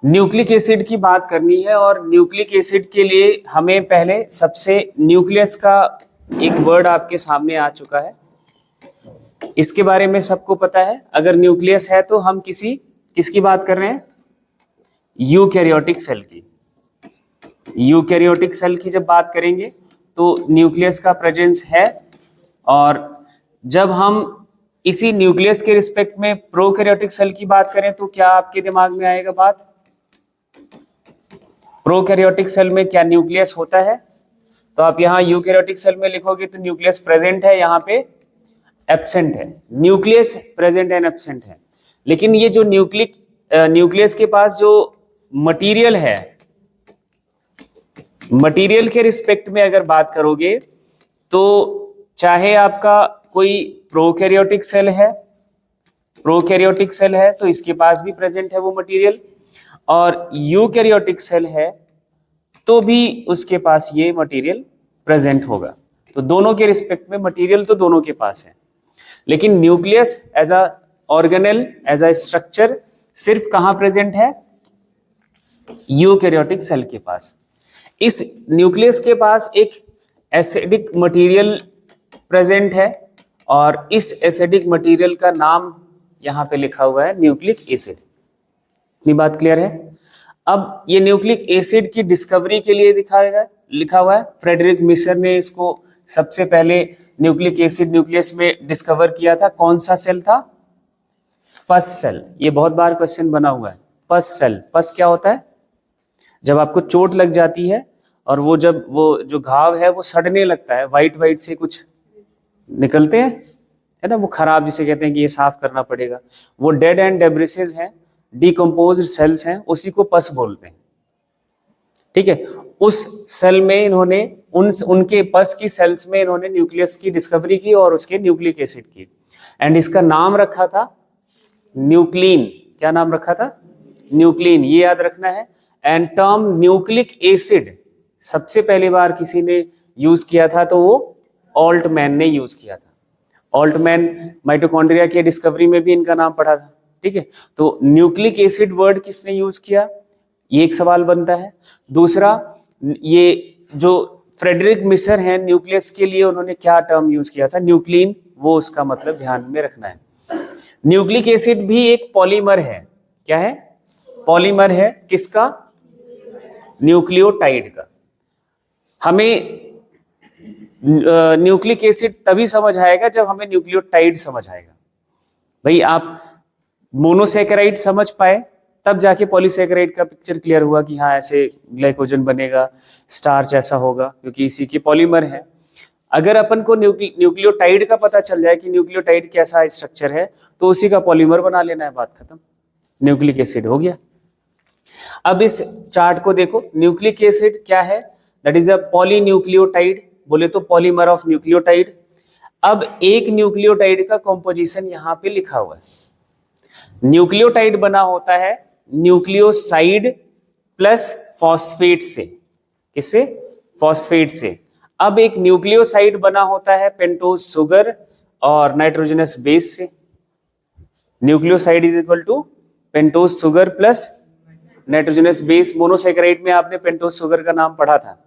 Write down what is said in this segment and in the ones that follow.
Nucleic acid की बात करनी है और न्यूक्लिक एसिड के लिए हमें पहले सबसे न्यूक्लियस का एक वर्ड आपके सामने आ चुका है, इसके बारे में सबको पता है। अगर न्यूक्लियस है तो हम किसकी बात कर रहे हैं? यूकैरियोटिक सेल की। यूकैरियोटिक सेल की जब बात करेंगे तो न्यूक्लियस का प्रेजेंस है, और जब हम इसी न्यूक्लियस के रिस्पेक्ट में प्रोकैरियोटिक सेल की बात करें तो क्या आपके दिमाग में आएगा बात? प्रोकैरियोटिक सेल में क्या न्यूक्लियस होता है? तो आप यहाँ यूकैरियोटिक सेल में लिखोगे तो न्यूक्लियस प्रेजेंट है, यहाँ पे एब्सेंट है। न्यूक्लियस प्रेजेंट एंड एब्सेंट है, लेकिन ये जो न्यूक्लियस के पास जो मटेरियल है, मटेरियल के रिस्पेक्ट में अगर बात करोगे तो चाहे आपका कोई प्रोकैरियोटिक सेल है तो इसके पास भी प्रेजेंट है वो मटेरियल, और यूकैरियोटिक सेल है तो भी उसके पास ये मटेरियल प्रेजेंट होगा। तो दोनों के रिस्पेक्ट में मटेरियल तो दोनों के पास है, लेकिन nucleus as a organelle, as a structure सिर्फ कहां प्रेजेंट है? यूकैरियोटिक सेल के पास। इस न्यूक्लियस के पास एक एसिडिक मटेरियल प्रेजेंट है, और इस एसिडिक मटेरियल का नाम यहां पे लिखा हुआ है न्यूक्लिक एसिड। इतनी बात क्लियर है? अब ये न्यूक्लिक एसिड की डिस्कवरी के लिए लिखा हुआ है, फ्रेडरिक मिशर ने इसको सबसे पहले न्यूक्लिक एसिड न्यूक्लियस में डिस्कवर किया था। कौन सा सेल था? पस सेल। ये बहुत बार क्वेश्चन बना हुआ है, पस सेल। पस क्या होता है? जब आपको चोट लग जाती है और वो जो घाव है वो सड़ने लगता है, वाइट से कुछ निकलते हैं, है ना, वो खराब, जिसे कहते हैं कि ये साफ करना पड़ेगा। वो डेड एंड डेब्रिसेस हैं, डिकम्पोज्ड सेल्स हैं, उसी को पस बोलते हैं। ठीक है, उस सेल में इन्होंने उनके पस की सेल्स में इन्होंने न्यूक्लियस की डिस्कवरी की और उसके न्यूक्लिक एसिड की, एंड इसका नाम रखा था न्यूक्लिन। क्या नाम रखा था? न्यूक्लिन। ये याद रखना है। एंड टर्म न्यूक्लिक एसिड सबसे पहली बार किसी ने यूज किया था तो वो ऑल्टमैन ने यूज किया था। ऑल्टमैन माइटोकॉन्ड्रिया की डिस्कवरी में भी इनका नाम पढ़ा था। ठीक है, तो न्यूक्लिक एसिड वर्ड किसने यूज किया, ये एक सवाल बनता है। दूसरा, ये जो फ्रेडरिक मिशर हैं, न्यूक्लियस के लिए उन्होंने क्या टर्म यूज किया था? न्यूक्लिन। वो उसका मतलब ध्यान में रखना है। न्यूक्लिक एसिड भी एक पॉलीमर है। क्या है? पॉलीमर है। किसका? न्यूक्लियोटाइड का। हमें न्यूक्लिक एसिड तभी समझ आएगा जब हमें न्यूक्लियोटाइड समझ आएगा। भाई आप मोनोसैकेराइड समझ पाए तब जाके पॉलीसैकेराइड का पिक्चर क्लियर हुआ कि हाँ ऐसे ग्लाइकोजन बनेगा, स्टार्च ऐसा होगा, क्योंकि इसी के पॉलीमर है। अगर अपन को न्यूक्लियोटाइड का पता चल जाए कि न्यूक्लियोटाइड कैसा स्ट्रक्चर है तो उसी का पॉलीमर बना लेना है, बात खत्म, न्यूक्लिक एसिड हो गया। अब इस चार्ट को देखो, न्यूक्लिक एसिड क्या है? दैट इज अ पॉलीन्यूक्लियोटाइड, बोले तो पॉलीमर ऑफ न्यूक्लियोटाइड। अब एक न्यूक्लियोटाइड का कॉम्पोजिशन यहां पे लिखा हुआ है। न्यूक्लियोटाइड बना होता है न्यूक्लियोसाइड प्लस फॉस्फेट से। किससे? फॉस्फेट से। अब एक न्यूक्लियोसाइड बना होता है पेंटोज शुगर और नाइट्रोजनस बेस से। Nucleoside is equal to pentose sugar plus nitrogenous base. Monosaccharide में आपने पेंटोज शुगर का नाम पढ़ा था।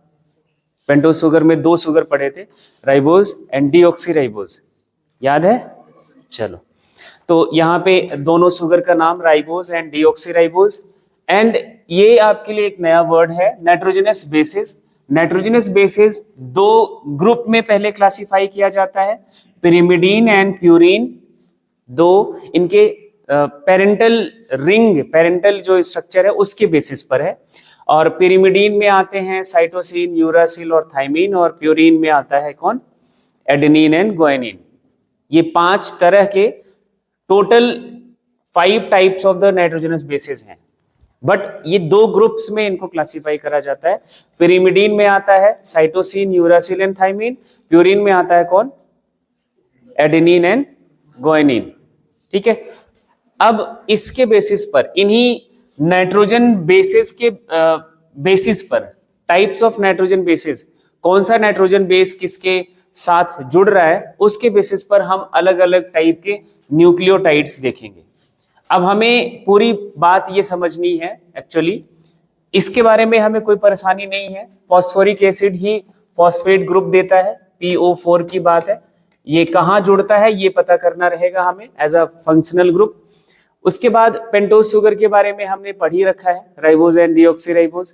पेंटोज शुगर में 2 शुगर पढ़े थे, राइबोज एंड डीऑक्सीराइबोज, याद है? चलो, तो यहाँ पे दोनों शुगर का नाम राइबोज एंड डीऑक्सीराइबोज। एंड ये आपके लिए एक नया वर्ड है, nitrogenous bases. Nitrogenous bases 2 group में पहले क्लासिफाई किया जाता है, पिरिमिडीन एंड प्यूरिन। 2 इनके पेरेंटल रिंग, पेरेंटल जो स्ट्रक्चर है उसके बेसिस पर है। और पिरिमिडीन में आते हैं साइटोसिन, यूरासिल और थाइमिन, और प्यूरिन में आता है कौन? Adenine and guanine. ये 5 तरह के, total 5 types of the nitrogenous bases हैं, बट ये 2 ग्रुप्स में इनको क्लासिफाई करा जाता है। पिरिमिडीन में आता है cytosine, uracil and thymine. Purine में आता है कौन? Adenine and guanine. ठीक है, अब इसके बेसिस पर, इन्हीं नाइट्रोजन बेसिस के बेसिस पर, टाइप्स ऑफ नाइट्रोजन बेसिस, कौन सा नाइट्रोजन बेस किसके साथ जुड़ रहा है, उसके बेसिस पर हम अलग अलग टाइप के न्यूक्लियोटाइड्स देखेंगे। अब हमें पूरी बात ये समझनी है एक्चुअली, इसके बारे में हमें कोई परेशानी नहीं है। फॉस्फोरिक एसिड ही फॉस्फेट ग्रुप देता है, PO4 की बात है। ये कहाँ जुड़ता है ये पता करना रहेगा हमें एज अ फंक्शनल ग्रुप। उसके बाद पेंटोज शुगर के बारे में हमने पढ़ ही रखा है, राइबोज एंड डीऑक्सीराइबोज।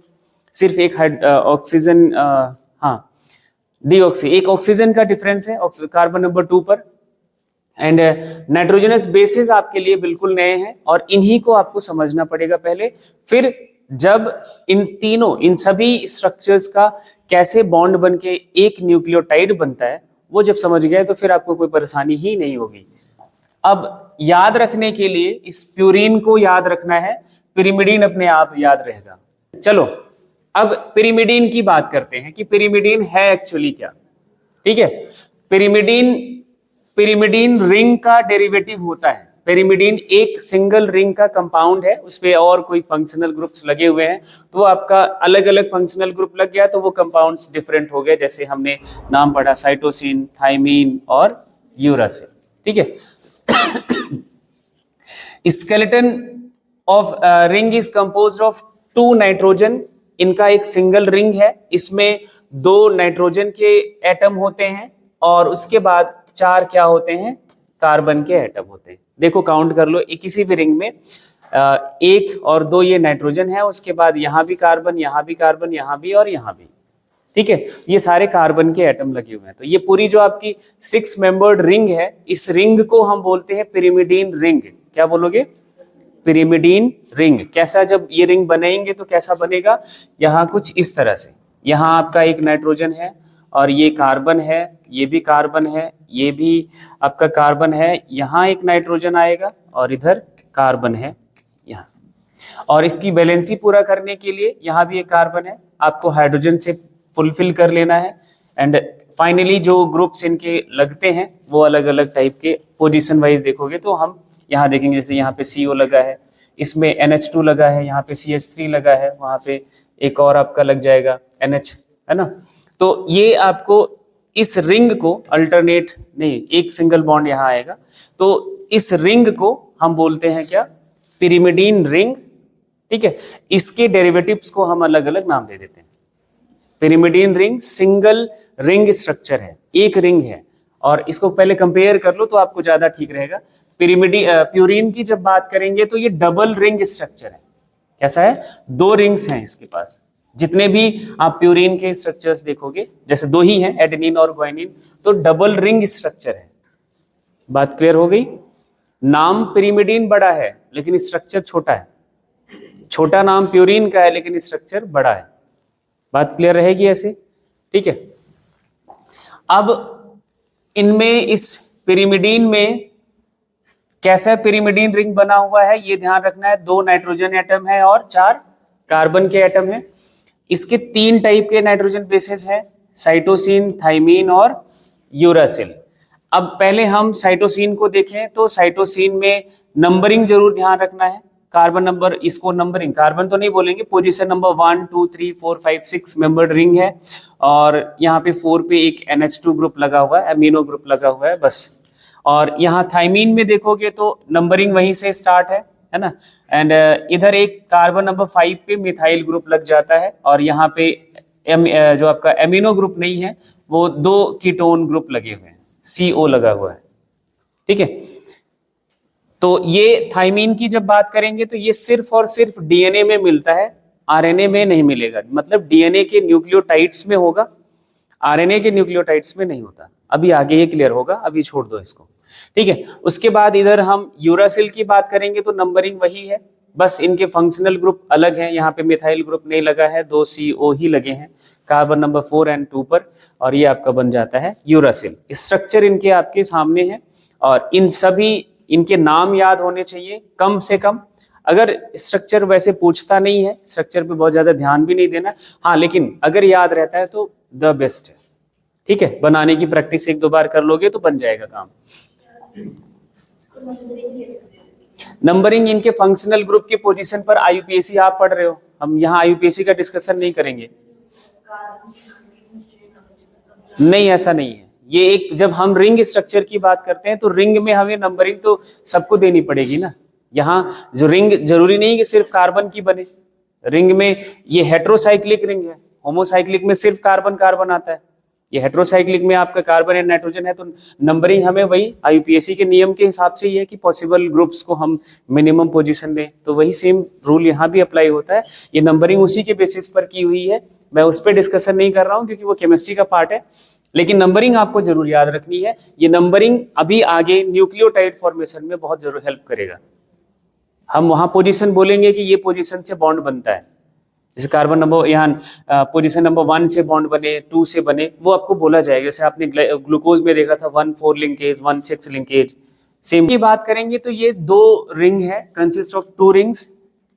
सिर्फ एक ऑक्सीजन, हाँ डीऑक्सी, एक ऑक्सीजन का डिफरेंस है कार्बन नंबर 2 पर। एंड नाइट्रोजनस बेसिस आपके लिए बिल्कुल नए हैं और इन्हीं को आपको समझना पड़ेगा पहले। फिर जब इन सभी स्ट्रक्चर्स का कैसे बॉन्ड बन के एक न्यूक्लियोटाइड बनता है वो जब समझ गए तो फिर आपको कोई परेशानी ही नहीं होगी। अब याद रखने के लिए इस प्यूरिन को याद रखना है, पिरिमिडीन अपने आप याद रहेगा। चलो अब पिरिमिडीन की बात करते हैं कि पिरिमिडीन है एक्चुअली क्या। ठीक है, पिरिमिडीन रिंग का डेरिवेटिव होता है। पिरिमिडीन एक सिंगल रिंग का कंपाउंड है, उस पे और कोई फंक्शनल ग्रुप्स लगे हुए हैं तो आपका अलग अलग फंक्शनल ग्रुप लग गया तो वो कंपाउंड्स डिफरेंट हो गए। जैसे हमने नाम पढ़ा साइटोसिन, थाइमीन और यूरासिल। ठीक है, skeleton of ring is composed of 2 nitrogen. इनका एक सिंगल रिंग है, इसमें 2 नाइट्रोजन के एटम होते हैं और उसके बाद 4 क्या होते हैं, कार्बन के एटम होते हैं। देखो काउंट कर लो, किसी भी रिंग में 1 और 2 ये नाइट्रोजन है, उसके बाद यहाँ भी कार्बन, यहाँ भी कार्बन, यहाँ भी और यहाँ भी। ठीक है, ये सारे कार्बन के एटम लगे हुए हैं। तो ये पूरी जो आपकी 6 मेंबर्ड रिंग है, इस रिंग को हम बोलते हैं पिरिमिडीन रिंग। क्या बोलोगे, पिरिमिडीन रिंग। कैसा, जब ये रिंग बनेंगे तो कैसा बनेगा, यहाँ कुछ इस तरह से। यहाँ आपका एक नाइट्रोजन है और ये कार्बन है, ये भी कार्बन है, ये भी आपका कार्बन है, यहाँ एक नाइट्रोजन आएगा और इधर कार्बन है यहाँ। और इसकी बैलेंसी पूरा करने के लिए यहाँ भी एक कार्बन है, आपको हाइड्रोजन से फुलफिल कर लेना है। एंड फाइनली जो ग्रुप्स इनके लगते हैं वो अलग अलग टाइप के पोजीशन वाइज देखोगे तो हम यहाँ देखेंगे। जैसे यहाँ पे CO लगा है, इसमें NH2 लगा है, यहाँ पे CH3 लगा है, वहाँ पे एक और आपका लग जाएगा NH, है ना। तो ये आपको इस रिंग को अल्टरनेट नहीं, एक सिंगल बॉन्ड यहाँ आएगा तो इस रिंग को हम बोलते हैं क्या, पिरिमिडीन रिंग। ठीक है, इसके डेरिवेटिव्स को हम अलग अलग नाम दे देते हैं। Pyrimidine ring single ring structure है, एक रिंग है। और इसको पहले कंपेयर कर लो तो आपको ज्यादा ठीक रहेगा। प्यूरिन की जब बात करेंगे तो ये डबल रिंग स्ट्रक्चर है। कैसा है, 2 रिंग्स हैं इसके पास। जितने भी आप प्यूरिन के स्ट्रक्चर्स देखोगे, जैसे 2 ही हैं, एडेनिन और ग्वाइनिन, तो डबल रिंग स्ट्रक्चर है। बात क्लियर हो गई। नाम पिरिमिडीन बड़ा है लेकिन स्ट्रक्चर छोटा है, छोटा नाम प्यूरिन का है लेकिन स्ट्रक्चर बड़ा है। बात क्लियर रहेगी ऐसे। ठीक है, अब इनमें इस पिरिमिडीन में कैसा पिरिमिडीन रिंग बना हुआ है ये ध्यान रखना है। 2 नाइट्रोजन एटम है और 4 कार्बन के एटम है। इसके 3 टाइप के नाइट्रोजन बेसेस हैं, साइटोसिन, थाइमीन और यूरासिल। अब पहले हम साइटोसिन को देखें तो साइटोसिन में नंबरिंग जरूर ध्यान रखना है। कार्बन नंबर, इसको नंबरिंग कार्बन तो नहीं बोलेंगे, पोजीशन नंबर 1 2 3 4 5 6 मेंबर्ड रिंग है और यहाँ पे 4 पे एक NH2 ग्रुप लगा हुआ है, अमीनो ग्रुप लगा हुआ है बस। और यहाँ थाइमीन में देखोगे तो नंबरिंग वहीं से स्टार्ट है ना। एंड इधर एक कार्बन नंबर 5 पे मिथाइल ग्रुप लग जाता है और यहाँ पे जो आपका एमिनो ग्रुप नहीं है वो 2 कीटोन ग्रुप लगे हुए हैं, CO लगा हुआ है। ठीक है, तो ये थाइमीन की जब बात करेंगे तो ये सिर्फ और सिर्फ DNA में मिलता है, RNA में नहीं मिलेगा। मतलब DNA के न्यूक्लियोटाइड्स में होगा, RNA के न्यूक्लियोटाइड्स में नहीं होता। अभी आगे ये क्लियर होगा, अभी छोड़ दो इसको। ठीक है, उसके बाद इधर हम यूरासिल की बात करेंगे तो नंबरिंग वही है, बस इनके फंक्शनल ग्रुप अलग हैं। यहाँ पे मिथाइल ग्रुप नहीं लगा है, 2 CO ही लगे हैं कार्बन नंबर 4 और 2 पर, और ये आपका बन जाता है यूरासिल। स्ट्रक्चर इनके आपके सामने है और इन सभी इनके नाम याद होने चाहिए कम से कम। अगर स्ट्रक्चर वैसे पूछता नहीं है, स्ट्रक्चर पे बहुत ज्यादा ध्यान भी नहीं देना, हाँ लेकिन अगर याद रहता है तो द बेस्ट है। ठीक है, बनाने की प्रैक्टिस 1-2 बार कर लोगे तो बन जाएगा काम। नंबरिंग इनके फंक्शनल ग्रुप के पोजीशन पर IUPAC आप पढ़ रहे हो, हम यहाँ IUPAC का डिस्कशन नहीं करेंगे। नहीं, ऐसा नहीं है। ये एक, जब हम रिंग स्ट्रक्चर की बात करते हैं तो रिंग में हमें नंबरिंग तो सबको देनी पड़ेगी ना। यहाँ जो रिंग जरूरी नहीं कि सिर्फ कार्बन की बने, रिंग में ये हेट्रोसाइक्लिक रिंग है, होमोसाइक्लिक में सिर्फ कार्बन कार्बन आता है, ये हेट्रोसाइक्लिक में आपका कार्बन एंड नाइट्रोजन है। तो नंबरिंग हमें वही आईयूपीएसी के नियम के हिसाब से ही है कि पॉसिबल ग्रुप्स को हम मिनिमम पोजीशन दें, तो वही सेम रूल यहाँ भी अप्लाई होता है। ये नंबरिंग उसी के बेसिस पर की हुई है, मैं उस पर डिस्कशन नहीं कर रहा हूँ क्योंकि वो केमिस्ट्री का पार्ट है, लेकिन नंबरिंग आपको जरूर याद रखनी है। ये नंबरिंग अभी आगे न्यूक्लियोटाइड फॉर्मेशन में बहुत जरूर हेल्प करेगा। हम वहां पोजीशन बोलेंगे कि ये पोजीशन से बॉन्ड बनता है, जैसे कार्बन नंबर यहाँ पोजीशन नंबर 1 से बॉन्ड बने, 2 से बने, वो आपको बोला जाएगा। जैसे आपने ग्लूकोज में देखा था 1,4 लिंकेज, 1,6 लिंकेज। सेम की बात करेंगे तो ये 2 रिंग है, कंसिस्ट ऑफ 2 रिंग्स,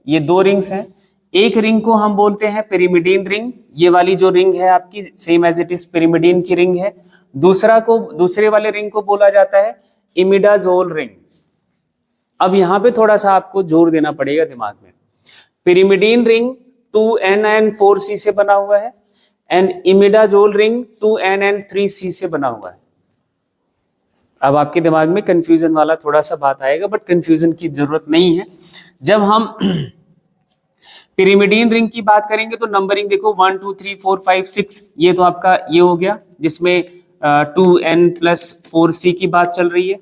ये 2 रिंग्स हैं। एक रिंग को हम बोलते हैं पिरिमिडीन रिंग, ये वाली जो रिंग है आपकी same as it is pyrimidine की रिंग है। दूसरे वाले रिंग को बोला जाता है इमिडाजोल रिंग। अब यहाँ पे थोड़ा सा आपको जोर देना पड़ेगा दिमाग में। पिरिमिडीन रिंग 2NN4C से बना हुआ है एंड इमिडाजोल रिंग 2NN3C से बना हुआ है। अब आपके दिमाग में कंफ्यूजन वाला थोड़ा सा बात आएगा, बट कंफ्यूजन की जरूरत नहीं है। जब हम पिरिमिडीन रिंग की बात करेंगे तो नंबरिंग देखो 1 2 3 4 5 6, ये तो आपका ये हो गया जिसमें 2N+4C की बात चल रही है,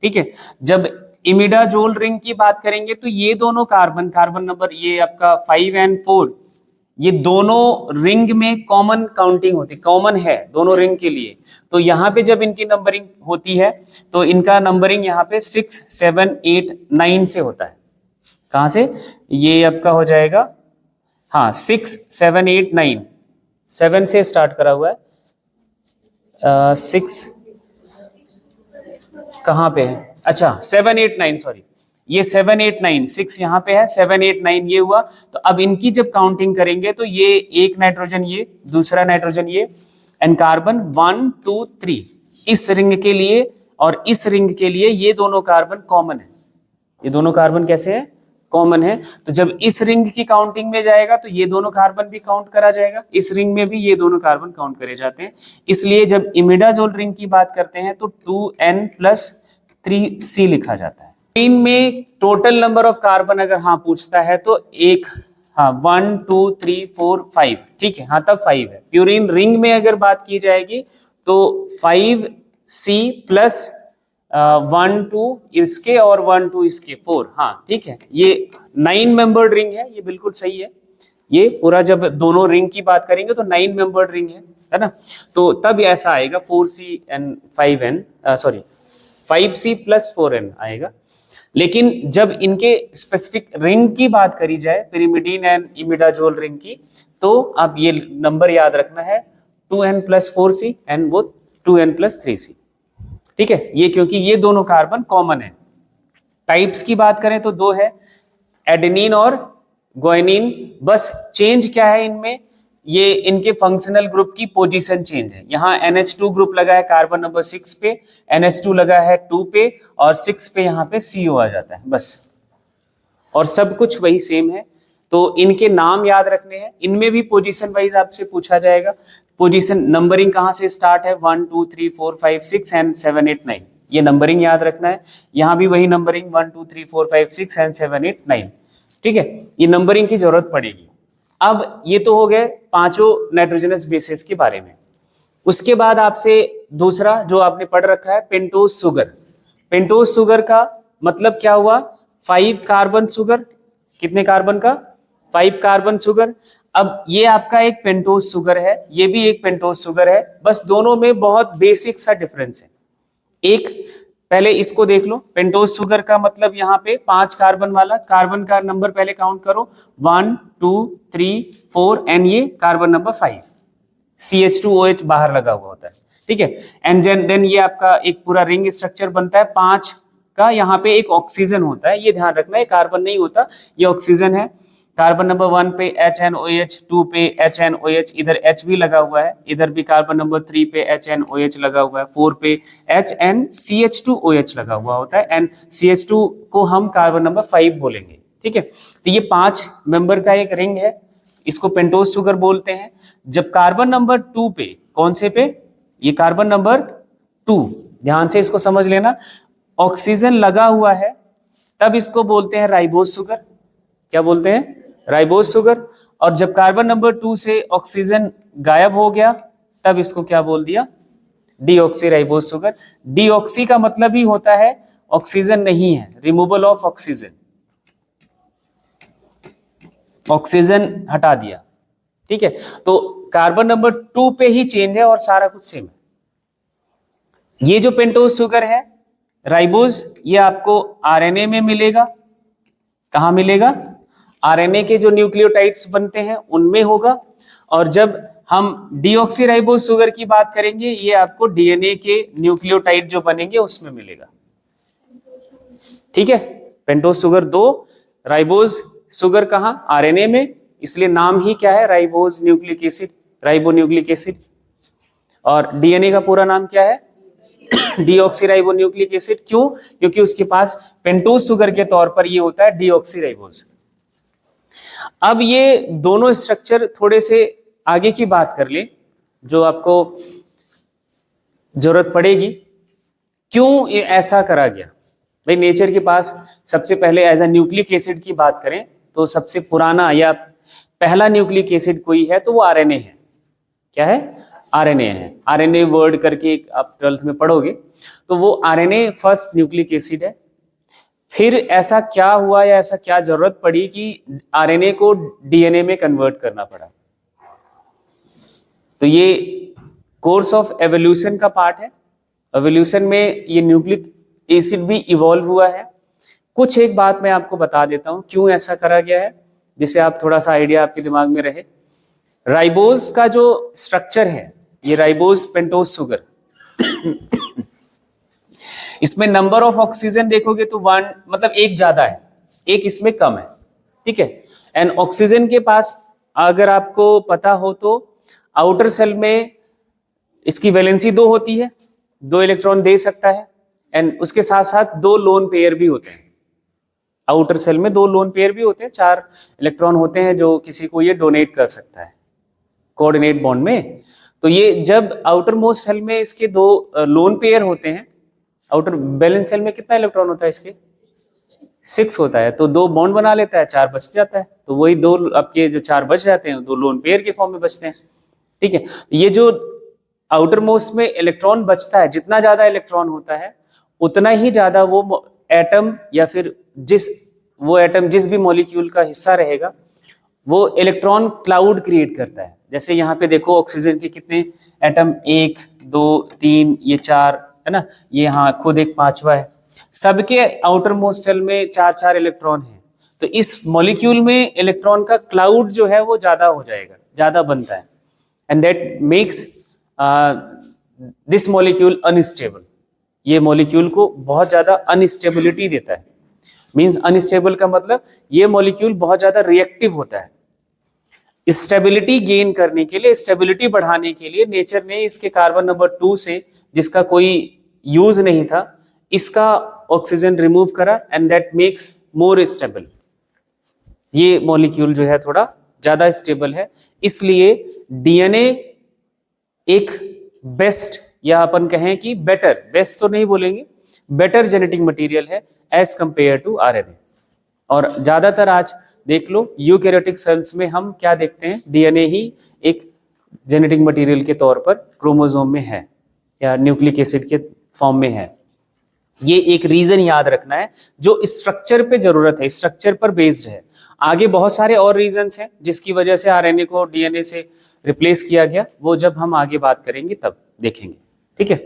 ठीक है। जब इमिडाजोल रिंग की बात करेंगे तो ये दोनों कार्बन नंबर ये आपका 5 and 4, ये दोनों रिंग में कॉमन काउंटिंग होती, कॉमन है दोनों रिंग के लिए। तो यहाँ पे जब इनकी नंबरिंग होती है तो इनका नंबरिंग यहाँ पे 6 7 8 9 से होता है। कहाँ से? ये आपका हो जाएगा, हाँ 6 7 8 9, 7 से स्टार्ट करा हुआ है, 6 कहाँ पे है, अच्छा 7 8 9, सॉरी ये 7 8 9, 6 यहाँ पे है, 7 8 9 ये हुआ। तो अब इनकी जब काउंटिंग करेंगे तो ये एक नाइट्रोजन, ये दूसरा नाइट्रोजन, ये एंड कार्बन 1 2 3 इस रिंग के लिए और इस रिंग के लिए ये दोनों कार्बन कॉमन है। ये दोनों कार्बन कैसे है? कॉमन है। तो जब इस रिंग की काउंटिंग में जाएगा तो ये दोनों कार्बन भी काउंट करा जाएगा, इस रिंग में भी ये दोनों कार्बन काउंट करे जाते हैं। इसलिए जब इमिडाजोल रिंग की बात करते हैं तो 2N+3C लिखा जाता है। में टोटल नंबर ऑफ कार्बन अगर हाँ पूछता है तो एक, हाँ 1 2 3 4 5, ठीक है, हाँ तब 5 है। प्यूरिन रिंग में अगर बात की जाएगी तो 5C प्लस 1 2 इसके और 1 2 इसके 4, हाँ ठीक है। ये 9 मेंबर्ड रिंग है, ये बिल्कुल सही है। ये पूरा जब दोनों रिंग की बात करेंगे तो 9 मेंबर्ड रिंग है ना। तो तब ऐसा आएगा 4C and 5N, sorry 5C plus 4N आएगा। लेकिन जब इनके स्पेसिफिक रिंग की बात करी जाए, पिरिमिडीन एंड इमिडाजोल रिंग की, तो आप ये नंबर याद रखना है 2N+4C एंड वो 2N+3C, ठीक है। ये क्योंकि ये दोनों कार्बन कॉमन है। टाइप्स की बात करें तो 2 है, एडेनिन और ग्वानिन। बस चेंज क्या है इनमें, ये इनके फंक्शनल ग्रुप की पोजीशन चेंज है। यहाँ NH2 ग्रुप लगा है कार्बन नंबर 6 पे, NH2 लगा है 2 पे और 6 पे यहाँ पे CO आ जाता है बस, और सब कुछ वही सेम है। तो इनके नाम याद रखने हैं। इनमें भी पोजीशन वाइज आपसे पूछा जाएगा। पोजीशन नंबरिंग कहाँ से स्टार्ट है, 1 2 3 4 5 6 एंड 7 8 9, ये नंबरिंग याद रखना है। यहाँ भी वही नंबरिंग 1 2 3 4 5 6 एंड 7 8 9, ठीक है। ये नंबरिंग की जरूरत पड़ेगी। अब ये तो हो गए पांचों नाइट्रोजनस बेसेस के बारे में। उसके बाद आपसे दूसरा जो आपने पढ़ रखा है पेंटोज शुगर। पेंटोज शुगर का मतलब क्या हुआ, 5 कार्बन शुगर, कितने कार्बन का, 5 कार्बन शुगर। अब ये आपका एक पेंटोज शुगर है, ये भी एक पेंटोज शुगर है, बस दोनों में बहुत बेसिक सा डिफरेंस है। एक पहले इसको देख लो, पेंटोज शुगर का मतलब यहाँ पे 5 कार्बन वाला, कार्बन का नंबर पहले काउंट करो 1 2 3 4 एंड ये कार्बन नंबर 5, CH2OH बाहर लगा हुआ होता है, ठीक है। एंड देन ये आपका एक पूरा रिंग स्ट्रक्चर बनता है 5 का। यहाँ पे एक ऑक्सीजन होता है, ये ध्यान रखना है, कार्बन नहीं होता, ये ऑक्सीजन है। कार्बन नंबर 1 पे HNOH, 2 पे HNOH, इधर H भी लगा हुआ है, इधर भी कार्बन नंबर 3 पे HNOH लगा हुआ है, 4 पे HNCH2OH लगा हुआ होता है एंड CH2 को हम कार्बन नंबर 5 बोलेंगे, ठीक है। तो ये 5 मेंबर का एक रिंग है, इसको पेंटोज शुगर बोलते हैं। जब कार्बन नंबर 2 पे, कौन से पे, ये कार्बन नंबर 2, ध्यान से इसको समझ लेना, ऑक्सीजन लगा हुआ है तब इसको बोलते हैं राइबोज शुगर। क्या बोलते हैं? Ribose sugar. और जब कार्बन नंबर 2 से ऑक्सीजन गायब हो गया तब इसको क्या बोल दिया? Deoxy ribose sugar. डीऑक्सी का मतलब ही होता है ऑक्सीजन नहीं है, रिमूवल ऑफ ऑक्सीजन, ऑक्सीजन हटा दिया। ठीक है, तो कार्बन नंबर 2 पे ही चेंज है और सारा कुछ सेम है। ये जो पेंटोज शुगर है राइबोज, ये आपको आरएनए में मिलेगा। कहां मिलेगा? आरएनए के जो न्यूक्लियोटाइड्स बनते हैं उनमें होगा। और जब हम डीऑक्सीराइबोज शुगर की बात करेंगे, ये आपको डीएनए के न्यूक्लियोटाइड जो बनेंगे उसमें मिलेगा। ठीक है, पेंटोज शुगर 2, राइबोज शुगर कहां? आरएनए में, इसलिए नाम ही क्या है? Ribose nucleic acid, ribonucleic acid. और डीएनए का पूरा नाम क्या है? Deoxyribonucleic acid. क्यों? क्योंकि उसके पास पेंटोज शुगर के तौर पर ये होता है डीऑक्सीराइबोज। अब ये दोनों स्ट्रक्चर थोड़े से आगे की बात कर ले, जो आपको जरूरत पड़ेगी। क्यों ये ऐसा करा गया? भाई नेचर के पास सबसे पहले एज अ न्यूक्लिक एसिड की बात करें तो सबसे पुराना या पहला न्यूक्लिक एसिड कोई है तो वो आरएनए है। क्या है? आरएनए है। आरएनए वर्ड करके एक आप 12th में पढ़ोगे, तो वो आरएनए फर्स्ट न्यूक्लिक एसिड है। फिर ऐसा क्या हुआ या ऐसा क्या जरूरत पड़ी कि आरएनए को डीएनए में कन्वर्ट करना पड़ा? तो ये कोर्स ऑफ एवोल्यूशन का पार्ट है। एवोल्यूशन में ये न्यूक्लिक एसिड भी इवॉल्व हुआ है। कुछ एक बात मैं आपको बता देता हूं क्यों ऐसा करा गया है, जिससे आप थोड़ा सा आइडिया आपके दिमाग में रहे। राइबोज का जो स्ट्रक्चर है, ये राइबोज पेंटोज शुगर, इसमें नंबर ऑफ ऑक्सीजन देखोगे तो 1 मतलब एक ज्यादा है, एक इसमें कम है। ठीक है, एंड ऑक्सीजन के पास अगर आपको पता हो तो आउटर सेल में इसकी वैलेंसी 2 होती है, 2 इलेक्ट्रॉन दे सकता है। एंड उसके साथ साथ 2 लोन पेयर भी होते हैं। आउटर सेल में 2 लोन पेयर भी होते हैं, 4 इलेक्ट्रॉन होते हैं जो किसी को ये डोनेट कर सकता है कोऑर्डिनेट बॉन्ड में। तो ये जब आउटर मोस्ट सेल में इसके 2 लोन पेयर होते हैं, आउटर बैलेंस सेल में कितना इलेक्ट्रॉन होता है इसके? 6 होता है। तो 2 बॉन्ड बना लेता है, 4 बच जाता है। तो वही 2 आपके जो 4 बच जाते हैं 2 लोन पेयर के फॉर्म में बचते हैं। ठीक है, ये जो आउटर मोस्ट में इलेक्ट्रॉन बचता है, जितना ज्यादा इलेक्ट्रॉन होता है उतना ही ज्यादा वो एटम या फिर वो एटम जिस भी मॉलिक्यूल का हिस्सा रहेगा वो इलेक्ट्रॉन क्लाउड क्रिएट करता है। जैसे यहाँ पे देखो ऑक्सीजन के कितने एटम, 1 2 3, ये 4 है ना, ये यहाँ खुद एक 5वां है। सबके आउटर मोस्ट सेल में 4 इलेक्ट्रॉन है। तो इस मॉलिक्यूल में इलेक्ट्रॉन का क्लाउड जो है वो ज्यादा हो जाएगा, ज्यादा बनता है। And that makes this molecule unstable. ये मॉलिक्यूल को बहुत ज्यादा अनस्टेबिलिटी देता है। मींस अनस्टेबल का मतलब ये मॉलिक्यूल बहुत ज्यादा रिएक्टिव होता है। स्टेबिलिटी गेन करने के लिए, स्टेबिलिटी बढ़ाने के लिए नेचर ने इसके कार्बन नंबर 2 से, जिसका कोई यूज नहीं था, इसका ऑक्सीजन रिमूव करा and that makes more stable. ये मॉलिक्यूल जो है थोड़ा ज्यादा स्टेबल है। इसलिए डीएनए एक बेस्ट, या अपन कहें कि बेटर, बेस्ट तो नहीं बोलेंगे, बेटर जेनेटिक मटेरियल है एज कंपेयर टू आरएनए। और ज्यादातर आज देख लो यूकैरियोटिक सेल्स में हम क्या देखते हैं, डीएनए ही एक जेनेटिक मटेरियल के तौर पर क्रोमोसोम में है या न्यूक्लिक एसिड के फॉर्म में है। ये एक रीजन याद रखना है जो स्ट्रक्चर पे जरूरत है, स्ट्रक्चर पर बेस्ड है। आगे बहुत सारे और रीजंस हैं जिसकी वजह से आरएनए को डीएनए से रिप्लेस किया गया, वो जब हम आगे बात करेंगे तब देखेंगे। ठीक है,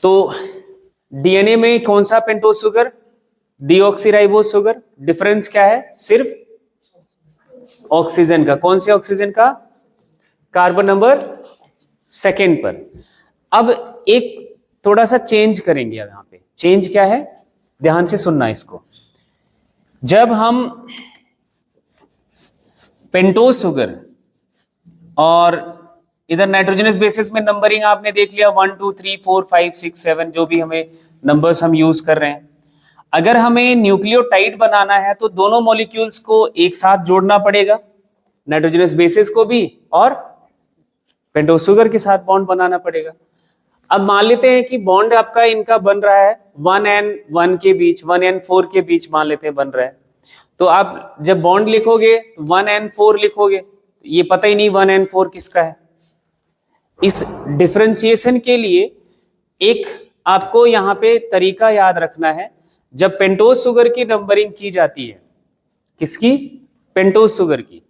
तो डीएनए में कौन सा pentose sugar? Deoxyribose sugar. Difference क्या है? सिर्फ ऑक्सीजन का। कौन से ऑक्सीजन का? कार्बन नंबर 2 पर। अब एक थोड़ा सा चेंज करेंगे। अब यहां पे चेंज क्या है, ध्यान से सुनना इसको। जब हम पेंटोज शुगर और इधर नाइट्रोजनस बेसिस में नंबरिंग आपने देख लिया 1 2 3 4 5 6 7, जो भी हमें नंबर्स हम यूज कर रहे हैं। अगर हमें न्यूक्लियोटाइड बनाना है तो दोनों मॉलिक्यूल्स को एक साथ जोड़ना पड़ेगा, नाइट्रोजनस बेसिस को भी और पेंटोज शुगर के साथ बॉन्ड बनाना पड़ेगा। अब मान लेते हैं कि बॉन्ड आपका इनका बन रहा है 1n1 के बीच, 1n4 के बीच मान लेते हैं बन रहा है। तो आप जब बॉन्ड लिखोगे तो 1n4 लिखोगे, ये पता ही नहीं 1n4 किसका है। इस डिफरेंशिएशन के लिए एक आपको यहाँ पे तरीका याद रखना है। जब पेंटोज शुगर की नंबरिंग की जाती है, किसकी? पेंटोज शुगर की,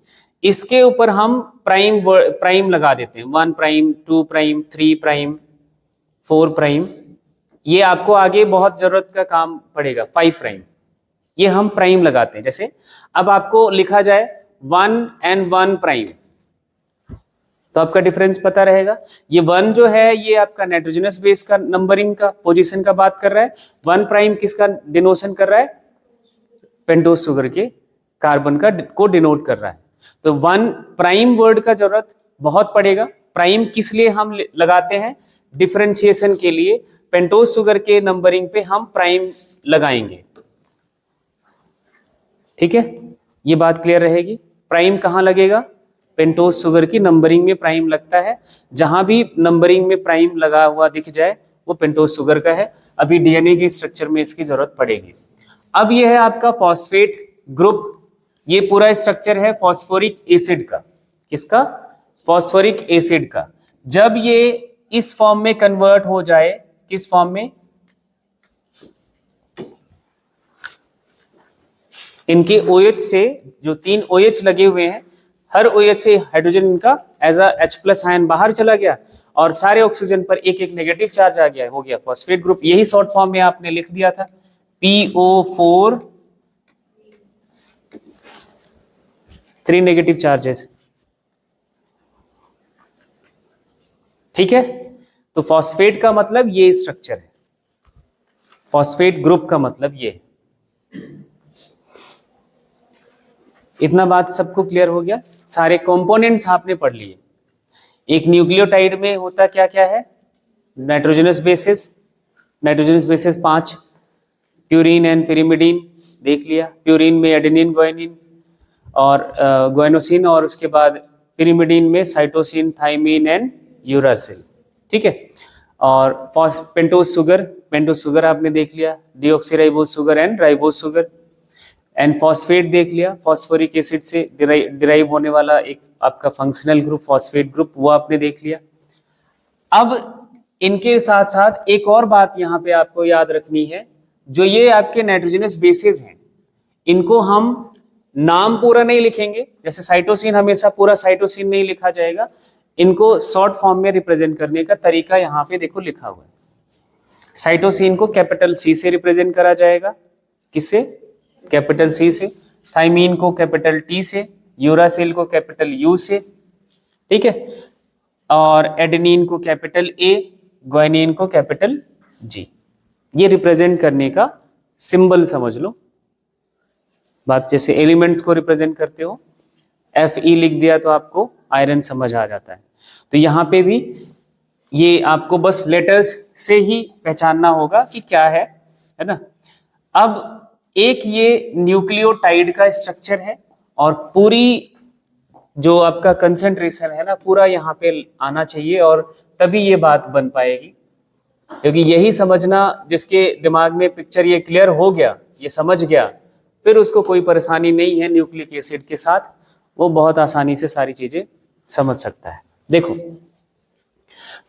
इसके ऊपर हम प्राइम लगा देते हैं, 1 प्राइम, 2 प्राइम, 3 प्राइम, 4 प्राइम। ये आपको आगे बहुत जरूरत का काम पड़ेगा, 5 प्राइम, ये हम प्राइम लगाते हैं। जैसे अब आपको लिखा जाए 1n1 प्राइम, तो आपका डिफरेंस पता रहेगा। ये 1 जो है ये आपका नाइट्रोजनस बेस का नंबरिंग का पोजीशन का बात कर रहा है, 1 प्राइम किसका डिनोशन कर रहा है? पेंटोज शुगर के कार्बन का को डिनोट कर रहा है। तो 1 प्राइम वर्ड का जरूरत बहुत पड़ेगा। प्राइम किस लिए हम लगाते हैं? डिफरेंशिएशन के लिए। पेंटोज शुगर के नंबरिंग पे हम प्राइम लगाएंगे, ठीक है, ये बात क्लियर रहेगी। प्राइम कहाँ लगेगा? पेंटोज शुगर की नंबरिंग में प्राइम लगता है। जहां भी नंबरिंग में प्राइम लगा हुआ दिख जाए वो पेंटोज शुगर का है। अभी डीएनए की स्ट्रक्चर में इसकी जरूरत पड़ेगी। अब यह है आपका फॉस्फेट ग्रुप। ये पूरा स्ट्रक्चर है फॉस्फोरिक एसिड का। किसका? फॉस्फोरिक एसिड का। जब ये इस फॉर्म में कन्वर्ट हो जाए, किस फॉर्म में? इनके OH से, जो 3 OH लगे हुए हैं, हर OH से हाइड्रोजन इनका एज अ H+ आयन बाहर चला गया और सारे ऑक्सीजन पर एक एक नेगेटिव चार्ज आ गया, हो गया फॉस्फेट ग्रुप। यही शॉर्ट फॉर्म में आपने लिख दिया था, PO4, 3 नेगेटिव चार्जेस, ठीक है। तो फॉस्फेट का मतलब ये स्ट्रक्चर है, फॉस्फेट ग्रुप का मतलब ये। इतना बात सबको क्लियर हो गया? सारे कंपोनेंट्स आपने पढ़ लिए। एक न्यूक्लियोटाइड में होता क्या क्या है? Nitrogenous bases, nitrogenous bases 5, purine and pyrimidine देख लिया। प्यूरीन में एडेनिन, ग्वानिन और ग्वानोसिन, और उसके बाद पिरिमिडीन में साइटोसिन, थाइमिन एंड यूरासिल, ठीक है। और पेंटोज शुगर आपने देख लिया, deoxyribose sugar and ribose sugar. And phosphate देख लिया, फॉस्फोरिक एसिड से डिराइव होने वाला एक आपका फंक्शनल ग्रुप फॉस्फेट ग्रुप, वो आपने देख लिया। अब इनके साथ साथ एक और बात यहाँ पे आपको याद रखनी है, जो ये आपके नाइट्रोजनस बेसेस हैं, इनको हम नाम पूरा नहीं लिखेंगे। जैसे साइटोसिन हमेशा पूरा साइटोसिन नहीं लिखा जाएगा, इनको शॉर्ट फॉर्म में रिप्रेजेंट करने का तरीका यहाँ पे देखो लिखा हुआ है। साइटोसिन को कैपिटल C से रिप्रेजेंट करा जाएगा, किससे? कैपिटल C से। थाइमीन को कैपिटल T से, यूरासिल को कैपिटल U से, ठीक है। और एडेनिन को कैपिटल A, ग्वानिन को कैपिटल G। ये रिप्रेजेंट करने का सिंबल समझ लो। बात जैसे एलिमेंट्स को रिप्रेजेंट करते हो, Fe लिख दिया तो आपको आयरन समझ आ जाता है। तो यहाँ पे भी ये आपको बस लेटर्स से ही पहचानना होगा कि क्या है ना। अब एक ये न्यूक्लियोटाइड का स्ट्रक्चर है और पूरी जो आपका कंसंट्रेशन है ना, पूरा यहाँ पे आना चाहिए और तभी ये बात बन पाएगी। क्योंकि यही समझना, जिसके दिमाग में पिक्चर ये क्लियर हो गया, ये समझ गया, फिर उसको कोई परेशानी नहीं है न्यूक्लिक एसिड के साथ, वो बहुत आसानी से सारी चीजें समझ सकता है। देखो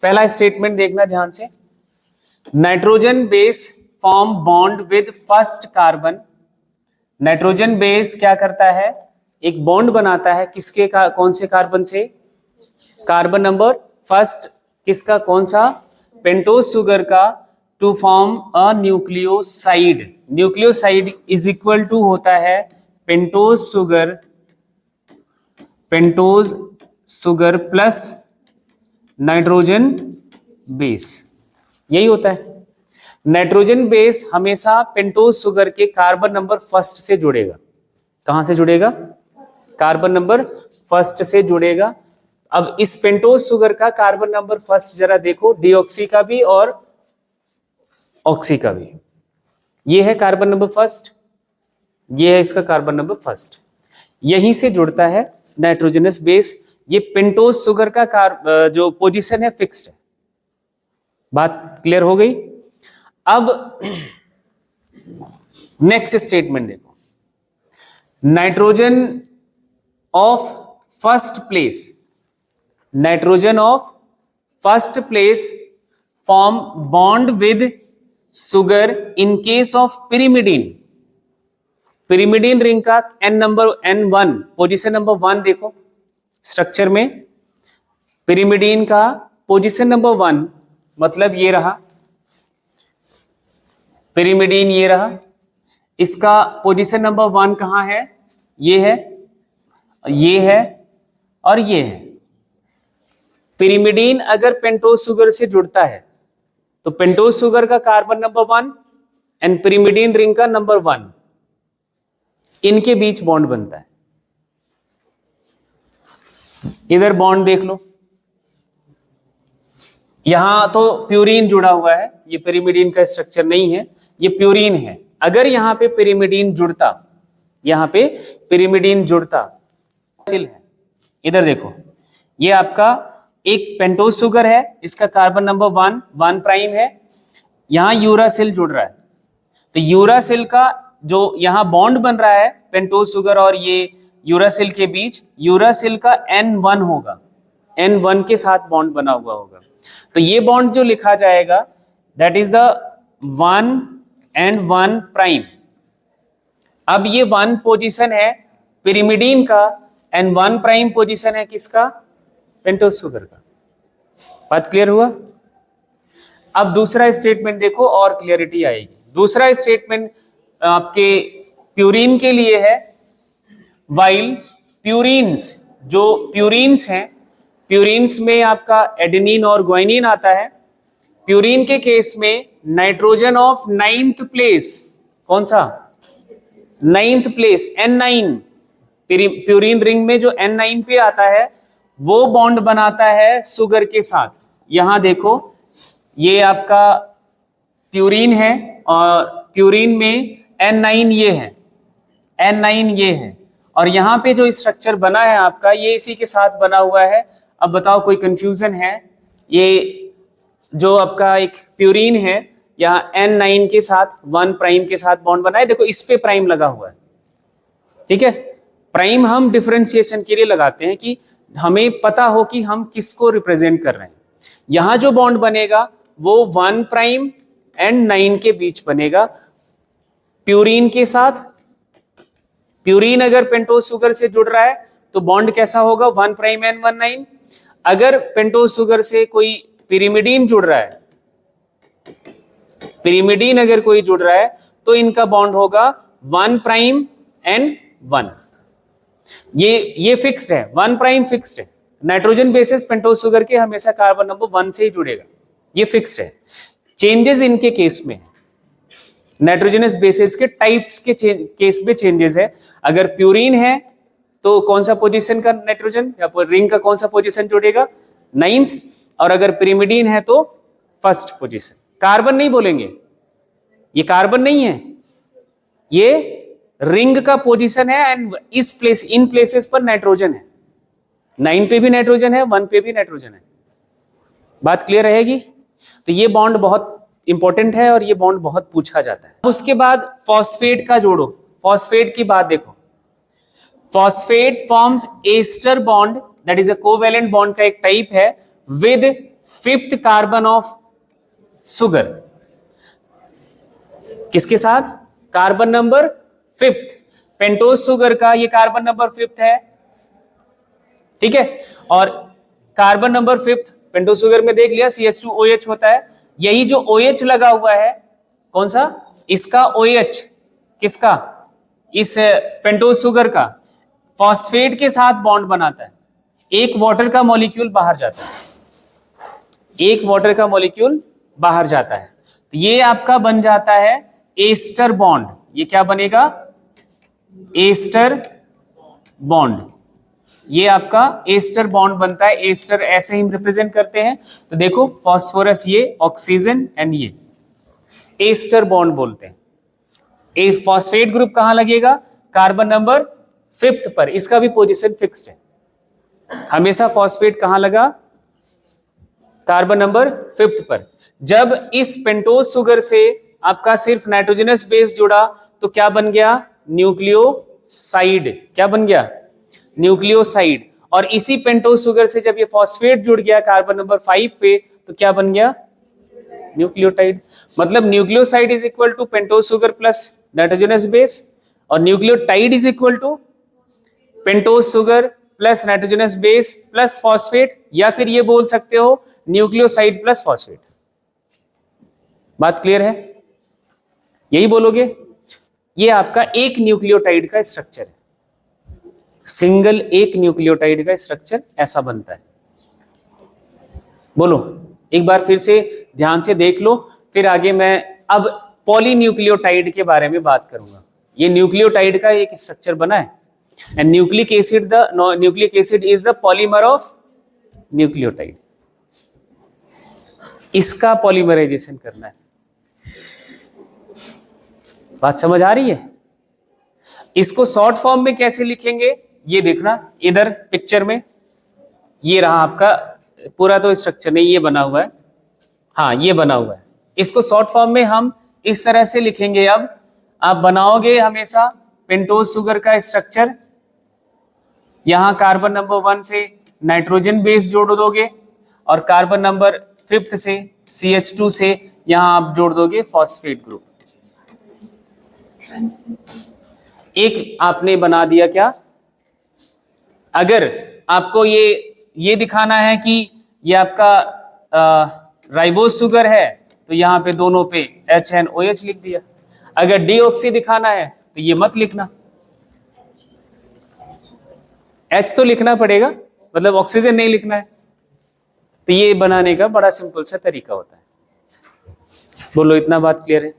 पहला स्टेटमेंट देखना ध्यान से, nitrogen base form bond with first carbon. Nitrogen base क्या करता है? एक बॉन्ड बनाता है, किसके का? कौन से कार्बन से? कार्बन नंबर फर्स्ट, किसका? कौन सा? पेंटोज शुगर का, to form a nucleoside. Nucleoside is equal to होता है pentose sugar plus nitrogen base, यही होता है। नाइट्रोजन बेस हमेशा पेंटोज शुगर के कार्बन नंबर फर्स्ट से जुड़ेगा। कहां से जुड़ेगा? कार्बन नंबर फर्स्ट से जुड़ेगा। अब इस पेंटोज शुगर का कार्बन नंबर फर्स्ट जरा देखो, डीऑक्सी का भी और ऑक्सी का भी। ये है कार्बन नंबर फर्स्ट, ये है इसका कार्बन नंबर फर्स्ट, यहीं से जुड़ता है नाइट्रोजनस बेस। ये पेंटोज शुगर का जो पोजीशन है फिक्स्ड है, बात क्लियर हो गई। अब नेक्स्ट स्टेटमेंट देखो, nitrogen of first place, nitrogen of first place form bond with sugar in case of pyrimidine. Pyrimidine ring का N1 पोजीशन नंबर 1 देखो स्ट्रक्चर में, पिरिमिडीन का पोजीशन नंबर 1 मतलब ये रहा, पिरिमिडीन ये रहा, इसका पोजीशन नंबर 1 कहां है, ये है, ये है और ये है। पिरिमिडीन अगर पेंटोज शुगर से जुड़ता है तो पेंटोज शुगर का carbon number 1 and pyrimidine ring का नंबर 1, इनके बीच बॉन्ड बनता है। इधर बॉन्ड देख लो, यहां तो प्यूरीन जुड़ा हुआ है, ये पिरिमिडीन का स्ट्रक्चर नहीं है, ये प्यूरीन है। अगर यहां पे पिरिमिडीन जुड़ता, यहां पे पिरिमिडीन जुड़ता, है, इधर देखो, ये आपका एक पेंटोज शुगर है, इसका कार्बन नंबर 1 प्राइम है, यहां यूरासिल जुड़ रहा है, तो यूरासिल का जो यहां बॉन्ड बन रहा है पेंटोज शुगर और ये यूरासिल के बीच, यूरासिल का N1 होगा, N1 के साथ बॉन्ड बना हुआ होगा, तो ये बॉन्ड जो लिखा जाएगा that is the 1 and 1 prime. अब ये 1 पोजीशन है पिरिमिडीन का एंड 1 प्राइम पोजीशन है किसका, पेंटोज शुगर का। बात क्लियर हुआ। अब दूसरा स्टेटमेंट देखो और क्लियरिटी आएगी। दूसरा स्टेटमेंट आपके प्यूरीन के लिए है, वाइल प्यूरीन्स, जो प्यूरीन्स हैं, प्यूरीन्स में आपका एडेनिन और ग्वाइनिन आता है। प्यूरीन के केस में नाइट्रोजन ऑफ 9th प्लेस, कौन सा 9th place N9, purine ring में जो N9 पे आता है वो बॉन्ड बनाता है शुगर के साथ। यहां देखो ये आपका प्यूरीन है और प्यूरीन में N9 ये है, N9 ये है, और यहां पे जो स्ट्रक्चर बना है आपका ये इसी के साथ बना हुआ है। अब बताओ कोई कंफ्यूजन है? ये जो आपका एक प्यूरीन है यहाँ N9 के साथ 1 प्राइम के साथ बॉन्ड बना है, देखो इस पे प्राइम लगा हुआ है, ठीक है। प्राइम हम डिफरेंशिएशन के लिए लगाते हैं कि हमें पता हो कि हम किसको रिप्रेजेंट कर रहे हैं। यहां जो बॉन्ड बनेगा वो 1 प्राइम एंड 9 के बीच बनेगा प्यूरीन के साथ। प्यूरीन अगर पेंटोज शुगर से जुड़ रहा है तो बॉन्ड कैसा होगा, 1 प्राइम एंड 1 9। अगर पेंटोज शुगर से कोई पिरिमिडीन जुड़ रहा है, पिरिमिडीन अगर कोई जुड़ रहा है तो इनका बॉन्ड होगा 1 प्राइम एंड 1। ये फिक्स्ड है, 1 प्राइम फिक्स्ड है। नाइट्रोजन बेसिस पेंटोज शुगर के हमेशा कार्बन नंबर 1 से ही जुड़ेगा, ये फिक्स्ड है। चेंजेस इनके केस में, नाइट्रोजनस बेसिस के टाइप्स के केस में चेंजेस है। अगर प्यूरीन है तो कौन सा पोजीशन का नाइट्रोजन या रिंग का कौन सा पोजीशन जुड़ेगा, 9th, और अगर पिरिमिडीन है तो 1st पोजीशन। कार्बन नहीं बोलेंगे, ये कार्बन नहीं है, ये रिंग का पोजीशन है एंड इस प्लेस, इन प्लेसेस पर नाइट्रोजन है। 9 पे भी नाइट्रोजन है, 1 पे भी नाइट्रोजन है। बात क्लियर रहेगी। तो ये बॉन्ड बहुत इंपॉर्टेंट है और ये बॉन्ड बहुत पूछा जाता है। उसके बाद फॉस्फेट का जोड़ो, फॉस्फेट की बात देखो। Phosphate forms ester bond, that is a covalent bond का एक टाइप है, with 5th carbon of sugar. किसके साथ, carbon number 5th। Pentose sugar का ये कार्बन नंबर 5th है, ठीक है। और carbon number 5th pentose sugar में देख लिया CH2OH होता है। यही जो OH लगा हुआ है, कौन सा, इसका OH, किसका, इस पेंटोज शुगर का, फॉस्फेट के साथ बॉन्ड बनाता है। एक वाटर का मॉलिक्यूल बाहर जाता है, एक वाटर का मॉलिक्यूल बाहर जाता है, तो ये आपका बन जाता है एस्टर बॉन्ड। ये क्या बनेगा, एस्टर बॉन्ड। ये आपका एस्टर बॉन्ड बनता है। एस्टर ऐसे ही रिप्रेजेंट करते हैं, तो देखो फास्फोरस ये ऑक्सीजन एंड ये एस्टर बॉन्ड बोलते हैं। एक फॉस्फेट ग्रुप कहां लगेगा, कार्बन नंबर 5th पर, इसका भी पोजीशन फिक्स्ड है। हमेशा फॉस्फेट कहां लगा, कार्बन नंबर 5 पर। जब इस पेंटोज शुगर से आपका सिर्फ नाइट्रोजनस बेस जुड़ा तो क्या बन गया? न्यूक्लियोसाइड। क्या बन गया? न्यूक्लियोसाइड। और इसी पेंटोज शुगर से जब ये फॉस्फेट जुड़ गया कार्बन नंबर 5 पे तो क्या बन गया? न्यूक्लियोटाइड। मतलब nucleoside is equal to pentose sugar plus nitrogenous base, और nucleotide is equal to pentose sugar plus nitrogenous base plus phosphate, या फिर ये बोल सकते हो न्यूक्लियोसाइड प्लस फॉस्फेट। बात क्लियर है? यही बोलोगे। ये आपका एक न्यूक्लियोटाइड का स्ट्रक्चर है, सिंगल एक न्यूक्लियोटाइड का स्ट्रक्चर ऐसा बनता है। बोलो एक बार फिर से ध्यान से देख लो, फिर आगे मैं अब पॉलीन्यूक्लियोटाइड के बारे में बात करूंगा। ये न्यूक्लियोटाइड का एक स्ट्रक्चर बना है, and nucleic acid is the polymer of nucleotide. इसका पॉलीमराइजेशन करना है। बात समझ आ रही है? इसको शॉर्ट फॉर्म में कैसे लिखेंगे ये देखना, इधर पिक्चर में ये रहा आपका पूरा, तो स्ट्रक्चर नहीं ये बना हुआ है, हाँ ये बना हुआ है। इसको शॉर्ट फॉर्म में हम इस तरह से लिखेंगे। अब आप बनाओगे हमेशा पेंटोज शुगर का स्ट्रक्चर, यहां कार्बन नंबर 1 से नाइट्रोजन बेस जोड़ दोगे, और कार्बन नंबर 5 से CH2 से यहां आप जोड़ दोगे फॉस्फेट ग्रुप। एक आपने बना दिया। क्या? अगर आपको ये दिखाना है कि ये आपका राइबोज शुगर है तो यहाँ पे दोनों पे HNOH लिख दिया। अगर डीऑक्सी दिखाना है तो ये मत लिखना, H तो लिखना पड़ेगा, मतलब ऑक्सीजन नहीं लिखना है। तो ये बनाने का बड़ा सिंपल सा तरीका होता है। बोलो इतना बात क्लियर है?